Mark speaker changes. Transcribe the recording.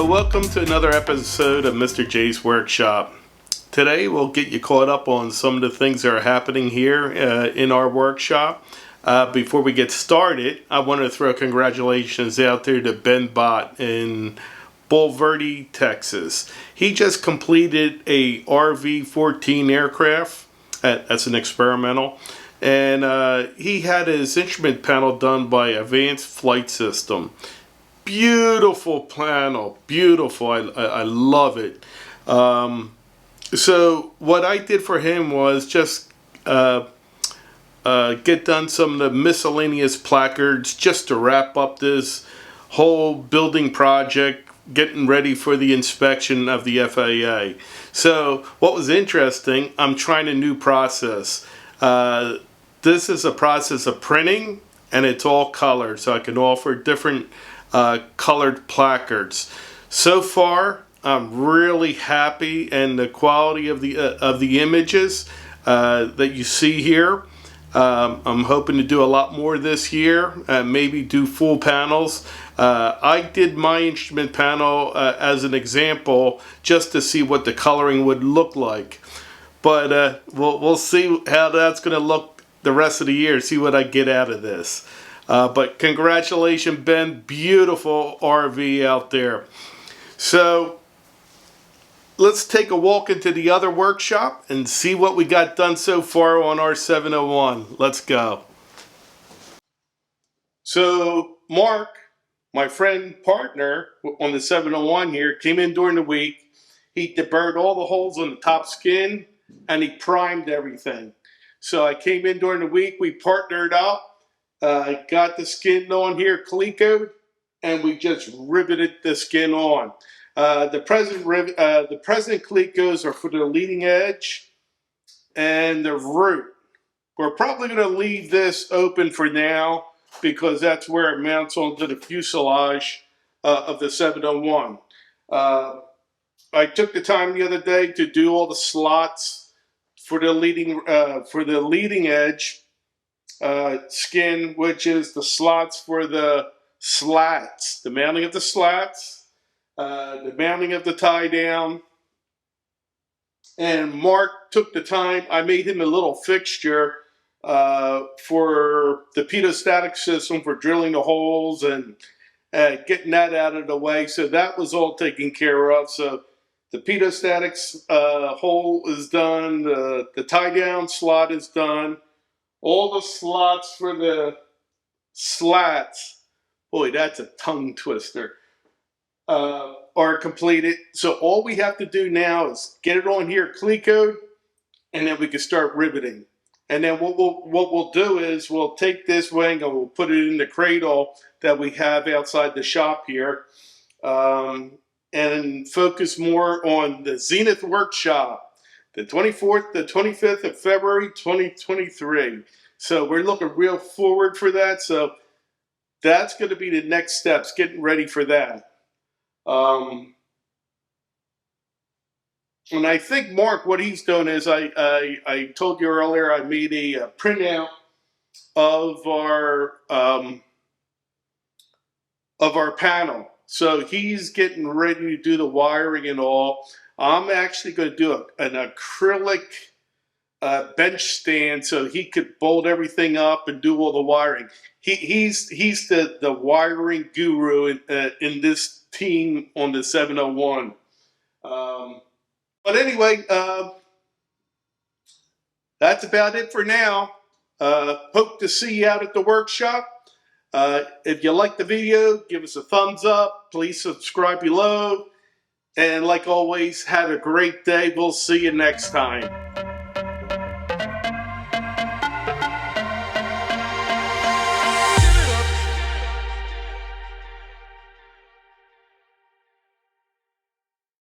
Speaker 1: So welcome to another episode of Mr. J's Workshop. Today we'll get you caught up on some of the things that are happening here in our workshop. Before we get started, I want to throw congratulations out there to Ben Bott in Bulverde, Texas. He just completed a RV-14 aircraft. That's an experimental. And he had his instrument panel done by Advanced Flight System. Beautiful panel, beautiful. I love it. So what I did for him was just get done some of the miscellaneous placards just to wrap up this whole building project, getting ready for the inspection of the FAA. So what was interesting, I'm trying a new process. This is a process of printing, and it's all color, so I can offer different colored placards. So far, I'm really happy, and the quality of the images that you see here. I'm hoping to do a lot more this year, maybe do full panels. I did my instrument panel as an example just to see what the coloring would look like. But we'll see how that's going to look the rest of the year, see what I get out of this. But congratulations, Ben. Beautiful RV out there. So let's take a walk into the other workshop and see what we got done so far on our 701. Let's go. So Mark, my friend partner on the 701 here, came in during the week. He deburred all the holes on the top skin and he primed everything. So I came in during the week, we partnered up. I got the skin on here, calicoed, and we just riveted the skin on. The present calicos are for the leading edge and the root. We're probably going to leave this open for now because that's where it mounts onto the fuselage of the 701. I took the time the other day to do all the slots for the leading edge skin, which is the slots for the slats, the mounting of the slats, the mounting of the tie down. And Mark took the time. I made him a little fixture for the pedostatic system for drilling the holes and getting that out of the way. So that was all taken care of. So the pedostatics hole is done. The tie down slot is done. All the slots for the slats, boy, that's a tongue twister, are completed. So all we have to do now is get it on here, calicoed, and then we can start riveting. And then what we'll do is we'll take this wing and we'll put it in the cradle that we have outside the shop here, and focus more on the Zenith Workshop. The 24th, the 25th of February, 2023. So we're looking real forward for that. So that's going to be the next steps, getting ready for that. And I think Mark, what he's done is I told you earlier, I made a printout of our panel. So he's getting ready to do the wiring and all. I'm actually going to do an acrylic bench stand so he could bolt everything up and do all the wiring. He's the wiring guru in this team on the 701. But anyway, that's about it for now. Hope to see you out at the workshop. If you like the video, give us a thumbs up. Please subscribe below. And like always, have a great day. We'll see you next time.